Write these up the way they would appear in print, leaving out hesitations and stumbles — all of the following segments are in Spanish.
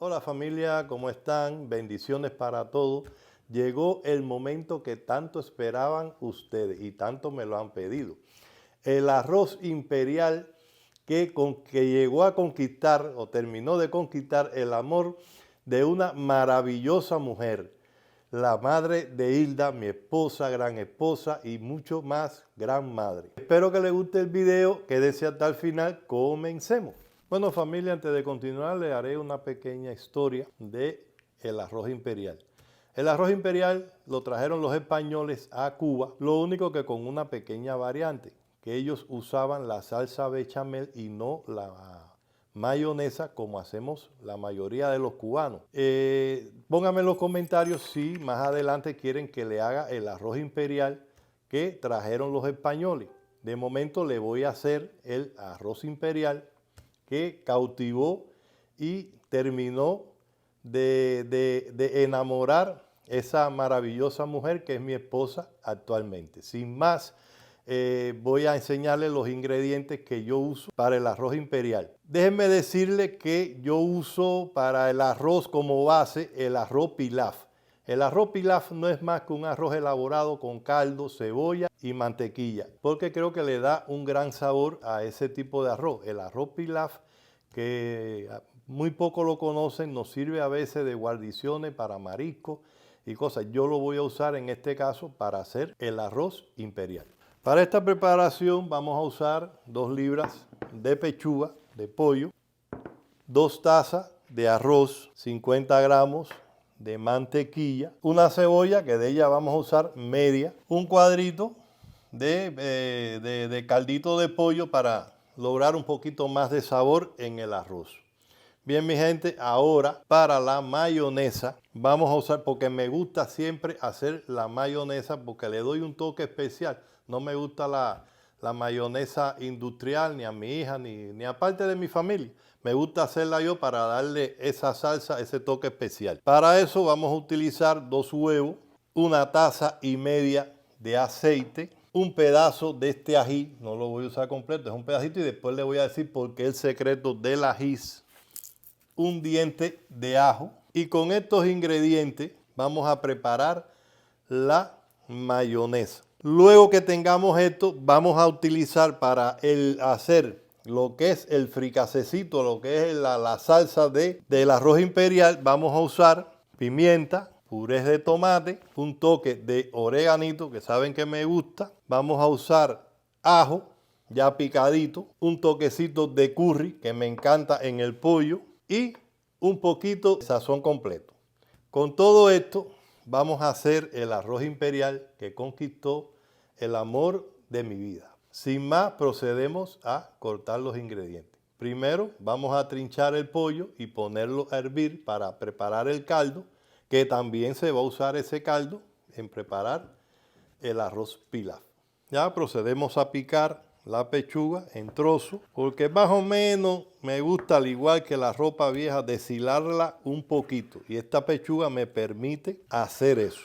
Hola familia, ¿cómo están? Bendiciones para todos. Llegó el momento que tanto esperaban ustedes y tanto me lo han pedido. El arroz imperial que llegó a conquistar o terminó de conquistar el amor de una maravillosa mujer, la madre de Hilda, mi esposa, gran esposa y mucho más gran madre. Espero que les guste el video, quédense hasta el final, comencemos. Bueno familia, antes de continuar les haré una pequeña historia de el arroz imperial. El arroz imperial lo trajeron los españoles a Cuba, lo único que con una pequeña variante, que ellos usaban la salsa bechamel y no la mayonesa como hacemos la mayoría de los cubanos. Pónganme en los comentarios si más adelante quieren que le haga el arroz imperial que trajeron los españoles. De momento le voy a hacer el arroz imperial que cautivó y terminó de enamorar esa maravillosa mujer que es mi esposa actualmente. Sin más, voy a enseñarles los ingredientes que yo uso para el arroz imperial. Déjenme decirles que yo uso para el arroz como base el arroz pilaf. El arroz pilaf no es más que un arroz elaborado con caldo, cebolla y mantequilla, porque creo que le da un gran sabor a ese tipo de arroz. El arroz pilaf, que muy poco lo conocen, nos sirve a veces de guarniciones para mariscos y cosas. Yo lo voy a usar en este caso para hacer el arroz imperial. Para esta preparación vamos a usar 2 libras de pechuga de pollo, 2 tazas de arroz, 50 gramos de mantequilla, una cebolla que de ella vamos a usar media, un cuadrito de caldito de pollo para lograr un poquito más de sabor en el arroz. Bien mi gente, ahora para la mayonesa vamos a usar, porque me gusta siempre hacer la mayonesa porque le doy un toque especial. No me gusta la mayonesa industrial ni a mi hija ni a parte de mi familia. Me gusta hacerla yo para darle esa salsa, ese toque especial. Para eso vamos a utilizar 2 huevos, 1,5 tazas de aceite, un pedazo de este ají, no lo voy a usar completo, es un pedacito y después le voy a decir por qué el secreto del ají, un diente de ajo, y con estos ingredientes vamos a preparar la mayonesa. Luego que tengamos esto, vamos a utilizar para hacer lo que es el fricasecito, lo que es la salsa del arroz imperial. Vamos a usar pimienta, purés de tomate, un toque de oreganito, que saben que me gusta. Vamos a usar ajo ya picadito, un toquecito de curry, que me encanta en el pollo, y un poquito de sazón completo. Con todo esto vamos a hacer el arroz imperial que conquistó el amor de mi vida. Sin más, procedemos a cortar los ingredientes. Primero vamos a trinchar el pollo y ponerlo a hervir para preparar el caldo, que también se va a usar ese caldo en preparar el arroz pilaf. Ya procedemos a picar la pechuga en trozos, porque más o menos me gusta, al igual que la ropa vieja, deshilarla un poquito, y esta pechuga me permite hacer eso.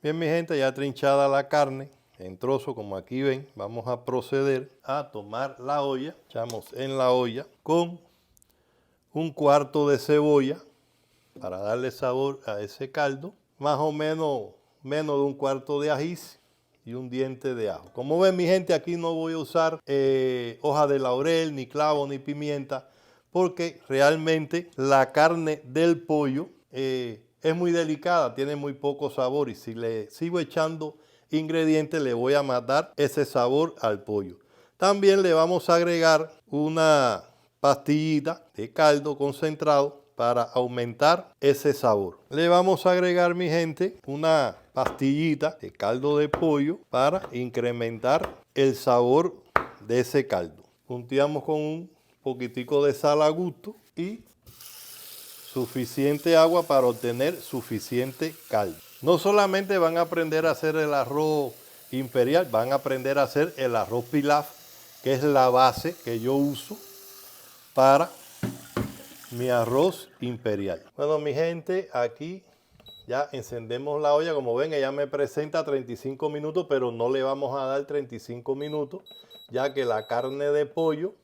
Bien mi gente, ya trinchada la carne en trozos como aquí ven, vamos a proceder a tomar la olla. Echamos en la olla con 1/4 de cebolla para darle sabor a ese caldo, más o menos de 1/4 de ají y un diente de ajo. Como ven mi gente, aquí no voy a usar hoja de laurel, ni clavo, ni pimienta, porque realmente la carne del pollo es muy delicada, tiene muy poco sabor, y si le sigo echando ingredientes le voy a matar ese sabor al pollo. También le vamos a agregar una pastillita de caldo concentrado para aumentar ese sabor. Le vamos a agregar mi gente una pastillita de caldo de pollo para incrementar el sabor de ese caldo. Punteamos con un poquitico de sal a gusto y suficiente agua para obtener suficiente caldo. No solamente van a aprender a hacer el arroz imperial, van a aprender a hacer el arroz pilaf, que es la base que yo uso para mi arroz imperial. Bueno mi gente, aquí ya encendemos la olla. Como ven, ella me presenta 35 minutos, pero no le vamos a dar 35 minutos, ya que la carne de pollo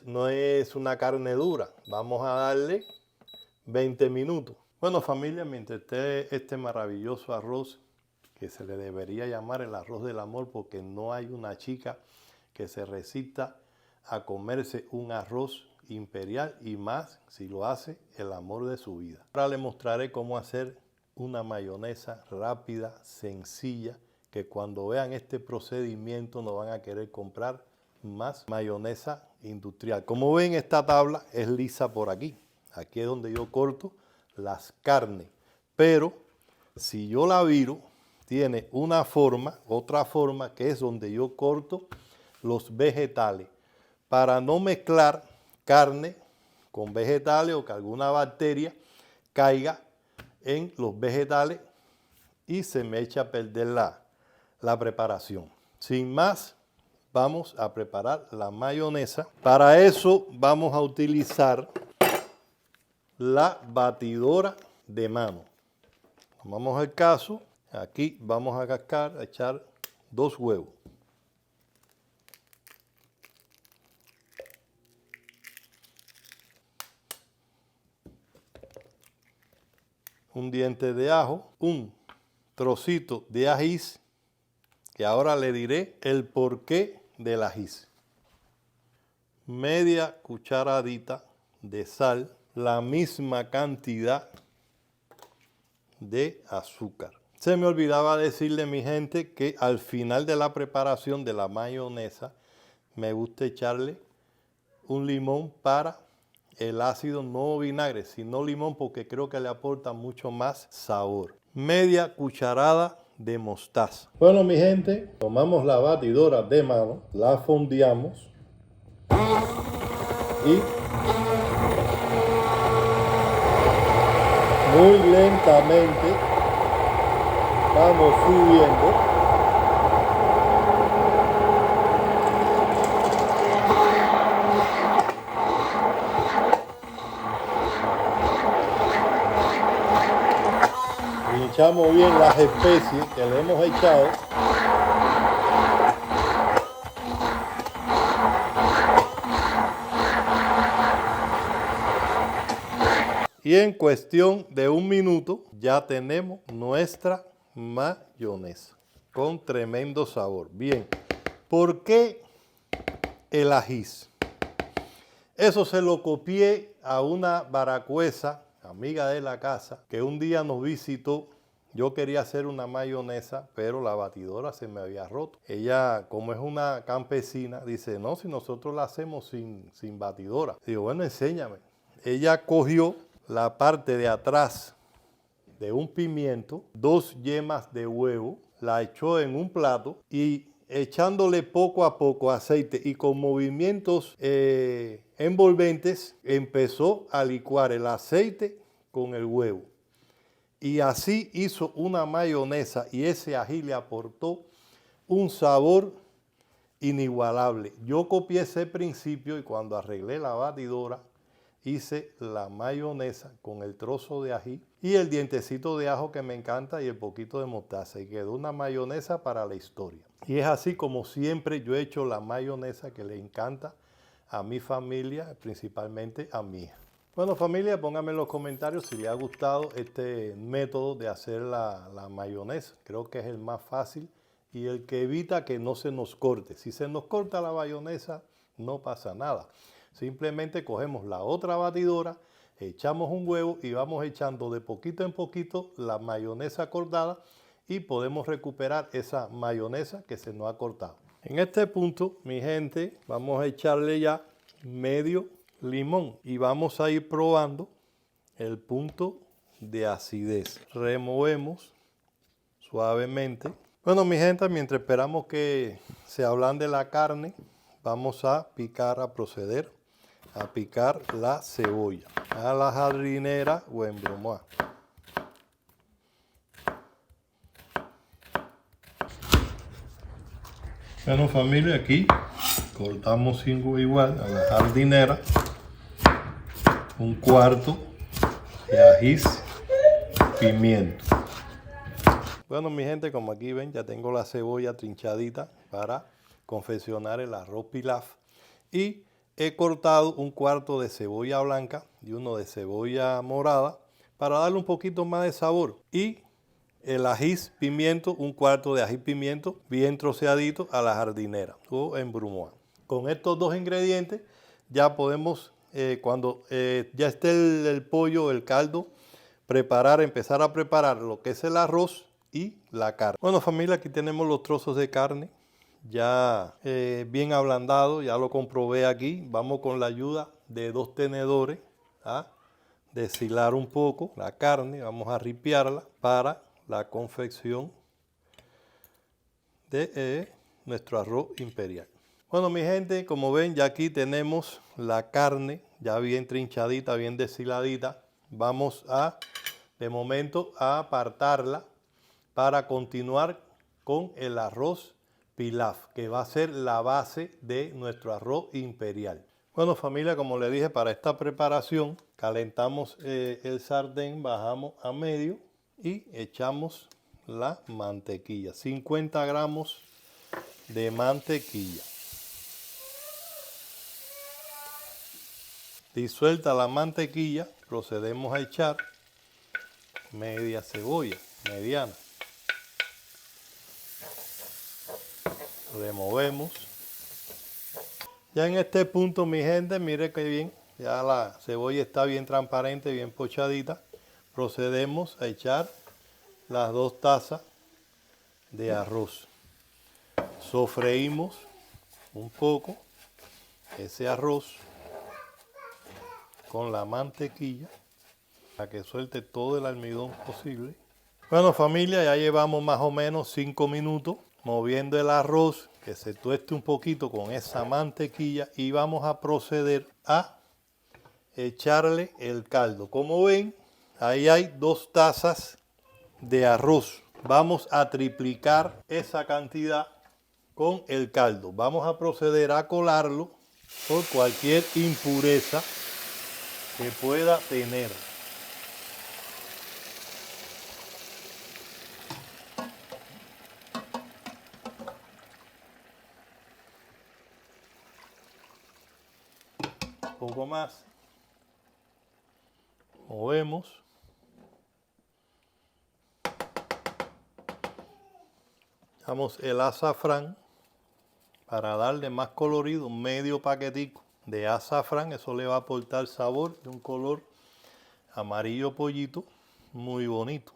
no es una carne dura. Vamos a darle 20 minutos. Bueno, familia, mientras esté este maravilloso arroz, que se le debería llamar el arroz del amor, porque no hay una chica que se resista a comerse un arroz imperial, y más si lo hace el amor de su vida. Ahora le mostraré cómo hacer una mayonesa rápida, sencilla, que cuando vean este procedimiento no van a querer comprar más mayonesa industrial. Como ven, esta tabla es lisa por aquí. Aquí es donde yo corto las carnes, pero si yo la viro, tiene una forma, otra forma, que es donde yo corto los vegetales, para no mezclar carne con vegetales o que alguna bacteria caiga en los vegetales y se me echa a perder la preparación. Sin más, vamos a preparar la mayonesa. Para eso vamos a utilizar la batidora de mano. Tomamos el caso, aquí vamos a cascar, a echar 2 huevos. Un diente de ajo, un trocito de ajís, que ahora le diré el porqué del ajís. Media cucharadita de sal, la misma cantidad de azúcar. Se me olvidaba decirle, mi gente, que al final de la preparación de la mayonesa me gusta echarle un limón para el ácido, no vinagre, sino limón, porque creo que le aporta mucho más sabor. Media cucharada de mostaza. Bueno, mi gente, tomamos la batidora de mano, la fondeamos y muy lentamente vamos subiendo. Echamos bien las especies que le hemos echado. Y en cuestión de 1 minuto ya tenemos nuestra mayonesa con tremendo sabor. Bien, ¿por qué el ajís? Eso se lo copié a una baracuesa, amiga de la casa, que un día nos visitó. Yo quería hacer una mayonesa, pero la batidora se me había roto. Ella, como es una campesina, dice, no, si nosotros la hacemos sin batidora. Digo, bueno, enséñame. Ella cogió la parte de atrás de un pimiento, 2 yemas de huevo, la echó en un plato y echándole poco a poco aceite y con movimientos envolventes, empezó a licuar el aceite con el huevo. Y así hizo una mayonesa, y ese ají le aportó un sabor inigualable. Yo copié ese principio y cuando arreglé la batidora, hice la mayonesa con el trozo de ají y el dientecito de ajo que me encanta y el poquito de mostaza, y quedó una mayonesa para la historia. Y es así como siempre yo he hecho la mayonesa que le encanta a mi familia, principalmente a mi hija. Bueno, familia, pónganme en los comentarios si les ha gustado este método de hacer la mayonesa. Creo que es el más fácil y el que evita que no se nos corte. Si se nos corta la mayonesa, no pasa nada. Simplemente cogemos la otra batidora, echamos un huevo y vamos echando de poquito en poquito la mayonesa cortada y podemos recuperar esa mayonesa que se nos ha cortado. En este punto, mi gente, vamos a echarle ya medio limón y vamos a ir probando el punto de acidez. Removemos suavemente. Bueno, mi gente, mientras esperamos que se ablande la carne, vamos a proceder a picar la cebolla a la jardinera o en brumoise. Bueno, familia, aquí cortamos igual a la jardinera un cuarto de ajís, pimiento. Bueno, mi gente, como aquí ven, ya tengo la cebolla trinchadita para confeccionar el arroz pilaf. Y he cortado un cuarto de cebolla blanca y uno de cebolla morada para darle un poquito más de sabor. Y el ají pimiento, un cuarto de ají pimiento bien troceadito a la jardinera o en brumoise. Con estos dos ingredientes ya podemos, cuando ya esté el pollo, el caldo, empezar a preparar lo que es el arroz y la carne. Bueno, familia, aquí tenemos los trozos de carne ya bien ablandado, ya lo comprobé aquí. Vamos con la ayuda de 2 tenedores a deshilar un poco la carne, vamos a ripiarla para la confección de nuestro arroz imperial. Bueno, mi gente, como ven, ya aquí tenemos la carne ya bien trinchadita, bien deshiladita. Vamos a, de momento, a apartarla para continuar con el arroz pilaf, que va a ser la base de nuestro arroz imperial. Bueno, familia, como les dije, para esta preparación calentamos el sartén, bajamos a medio y echamos la mantequilla, 50 gramos de mantequilla. Disuelta la mantequilla, procedemos a echar media cebolla mediana. Removemos. Ya en este punto, mi gente, mire que bien, ya la cebolla está bien transparente, bien pochadita. Procedemos a echar las 2 tazas de arroz. Sofreímos un poco ese arroz con la mantequilla para que suelte todo el almidón posible. Bueno, familia, ya llevamos más o menos 5 minutos moviendo el arroz, que se tueste un poquito con esa mantequilla, y vamos a proceder a echarle el caldo. Como ven, ahí hay 2 tazas de arroz. Vamos a triplicar esa cantidad con el caldo. Vamos a proceder a colarlo por cualquier impureza que pueda tener. Un poco más. Movemos. Echamos el azafrán para darle más colorido, medio paquetico de azafrán. Eso le va a aportar sabor de un color amarillo pollito muy bonito.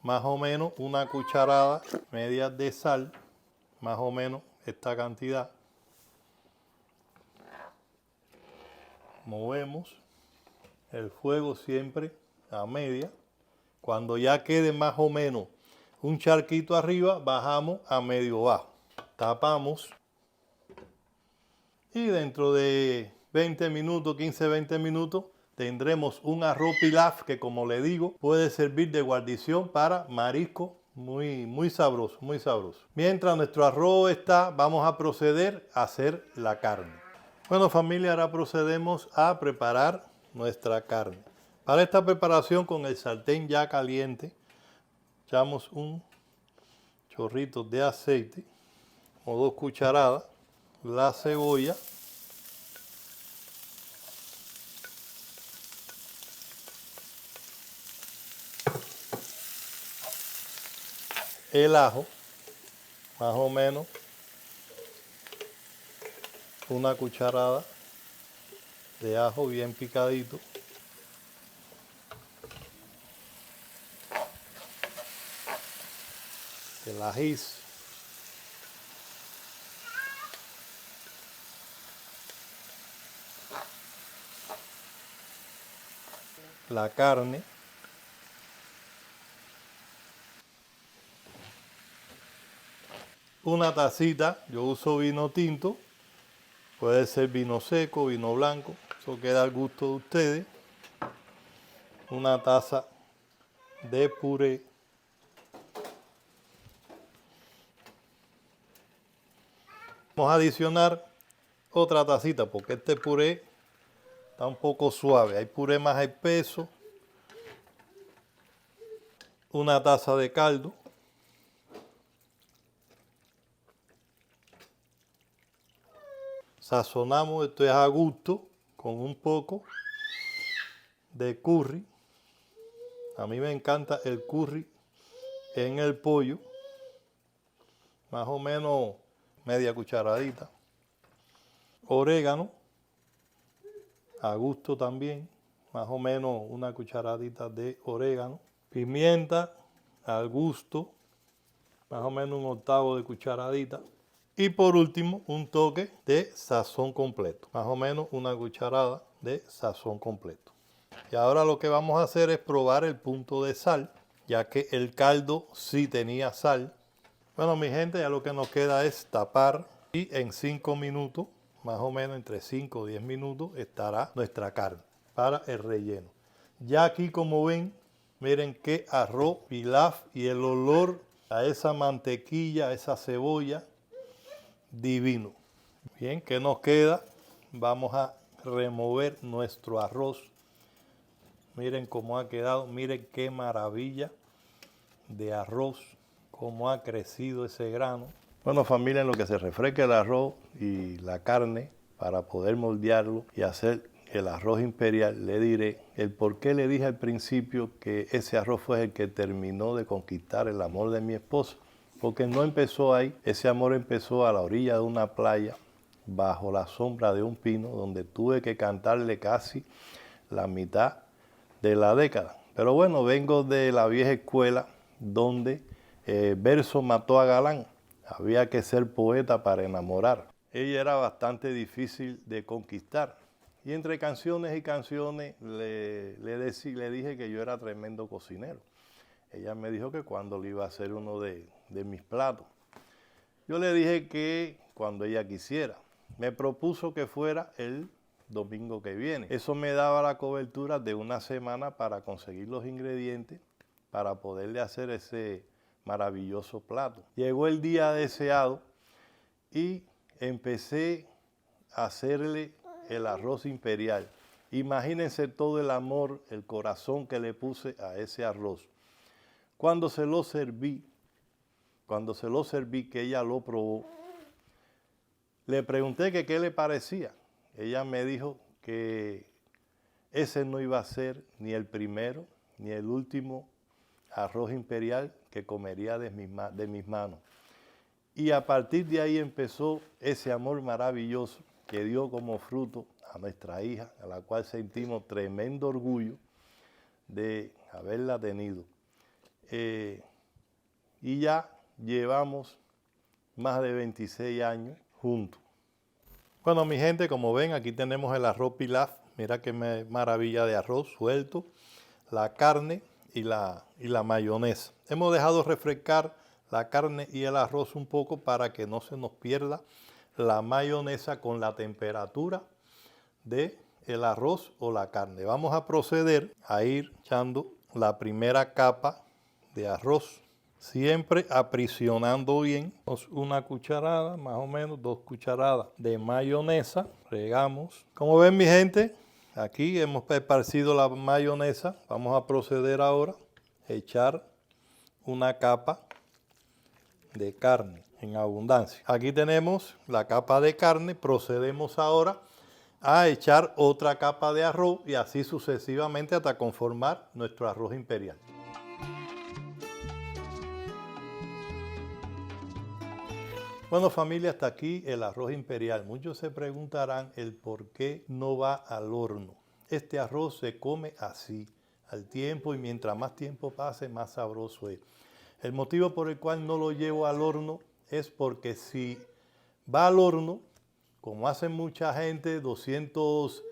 Más o menos una cucharada media de sal, más o menos esta cantidad. Movemos el fuego siempre a media. Cuando ya quede más o menos un charquito arriba, bajamos a medio bajo. Tapamos y dentro de 20 minutos, 15-20 minutos, tendremos un arroz pilaf que, como le digo, puede servir de guarnición para marisco. Muy sabroso, muy sabroso. Mientras nuestro arroz está, vamos a proceder a hacer la carne. Bueno, familia, ahora procedemos a preparar nuestra carne. Para esta preparación, con el sartén ya caliente, echamos un chorrito de aceite o 2 cucharadas, la cebolla, el ajo, más o menos una cucharada de ajo bien picadito, el ají, la carne, una tacita, yo uso vino tinto, puede ser vino seco, vino blanco, eso queda al gusto de ustedes. Una taza de puré. Vamos a adicionar otra tacita porque este puré está un poco suave. Hay puré más espeso. Una taza de caldo. Sazonamos, esto es a gusto, con un poco de curry. A mí me encanta el curry en el pollo, más o menos media cucharadita. Orégano, a gusto también, más o menos una cucharadita de orégano. Pimienta, al gusto, más o menos un octavo de cucharadita. Y por último, un toque de sazón completo, más o menos una cucharada de sazón completo. Y ahora lo que vamos a hacer es probar el punto de sal, ya que el caldo sí tenía sal. Bueno, mi gente, ya lo que nos queda es tapar y en 5 minutos, más o menos entre 5 o 10 minutos, estará nuestra carne para el relleno. Ya aquí, como ven, miren qué arroz pilaf y el olor a esa mantequilla, a esa cebolla, divino. Bien, ¿qué nos queda? Vamos a remover nuestro arroz. Miren cómo ha quedado, miren qué maravilla de arroz, cómo ha crecido ese grano. Bueno, familia, en lo que se refresca el arroz y la carne para poder moldearlo y hacer el arroz imperial, le diré el por qué le dije al principio que ese arroz fue el que terminó de conquistar el amor de mi esposa. Porque no empezó ahí, ese amor empezó a la orilla de una playa, bajo la sombra de un pino, donde tuve que cantarle casi la mitad de la década. Pero bueno, vengo de la vieja escuela, donde verso mató a Galán. Había que ser poeta para enamorar. Ella era bastante difícil de conquistar. Y entre canciones y canciones le dije que yo era tremendo cocinero. Ella me dijo que cuando le iba a hacer uno de mis platos. Yo le dije que cuando ella quisiera. Me propuso que fuera el domingo que viene. Eso me daba la cobertura de una semana para conseguir los ingredientes para poderle hacer ese maravilloso plato. Llegó el día deseado y empecé a hacerle el arroz imperial. Imagínense todo el amor, el corazón que le puse a ese arroz. Cuando se lo serví, que ella lo probó, le pregunté que qué le parecía. Ella me dijo que ese no iba a ser ni el primero ni el último arroz imperial que comería de mis manos. Y a partir de ahí empezó ese amor maravilloso que dio como fruto a nuestra hija, a la cual sentimos tremendo orgullo de haberla tenido. Y ya llevamos más de 26 años juntos. Bueno, mi gente, como ven, aquí tenemos el arroz pilaf. Mira qué maravilla de arroz suelto, la carne y la mayonesa. Hemos dejado refrescar la carne y el arroz un poco para que no se nos pierda la mayonesa con la temperatura del arroz o la carne. Vamos a proceder a ir echando la primera capa de arroz, siempre aprisionando bien. Una cucharada, más o menos 2 cucharadas de mayonesa, regamos. Como ven, mi gente, aquí hemos esparcido la mayonesa. Vamos a proceder ahora a echar una capa de carne en abundancia. Aquí tenemos la capa de carne. Procedemos ahora a echar otra capa de arroz y así sucesivamente hasta conformar nuestro arroz imperial. Bueno, familia, hasta aquí el arroz imperial. Muchos se preguntarán el por qué no va al horno. Este arroz se come así, al tiempo, y mientras más tiempo pase, más sabroso es. El motivo por el cual no lo llevo al horno es porque si va al horno, como hace mucha gente, 200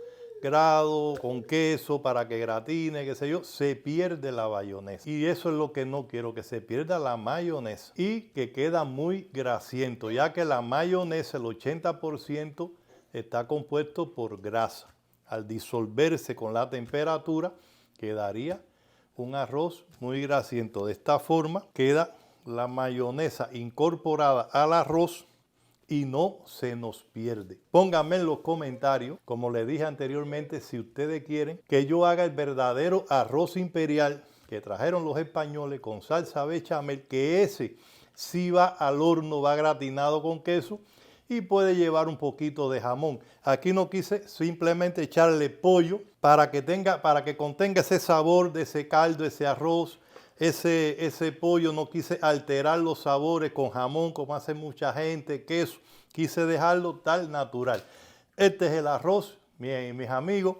grados con queso para que gratine, qué sé yo, se pierde la mayonesa. Y eso es lo que no quiero, que se pierda la mayonesa y que queda muy grasiento, ya que la mayonesa, el 80% está compuesto por grasa. Al disolverse con la temperatura, quedaría un arroz muy grasiento. De esta forma queda la mayonesa incorporada al arroz y no se nos pierde. Pónganme en los comentarios, como les dije anteriormente, si ustedes quieren que yo haga el verdadero arroz imperial que trajeron los españoles con salsa bechamel, que ese sí va al horno, va gratinado con queso, y puede llevar un poquito de jamón. Aquí no quise simplemente echarle pollo para que contenga ese sabor de ese caldo, ese arroz, ese pollo. No quise alterar los sabores con jamón como hace mucha gente, queso. Quise dejarlo tal natural. Este es el arroz, mis amigos,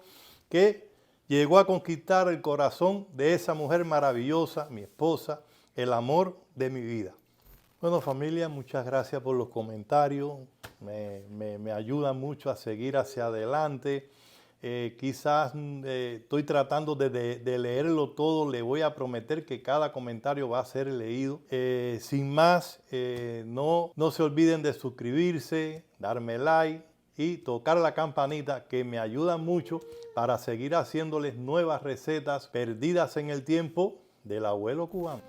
que llegó a conquistar el corazón de esa mujer maravillosa, mi esposa, el amor de mi vida. Bueno, familia, muchas gracias por los comentarios. Me ayudan mucho a seguir hacia adelante. Quizás estoy tratando de leerlo todo. Le voy a prometer que cada comentario va a ser leído. Sin más, no se olviden de suscribirse, darme like y tocar la campanita, que me ayuda mucho para seguir haciéndoles nuevas recetas perdidas en el tiempo del abuelo cubano.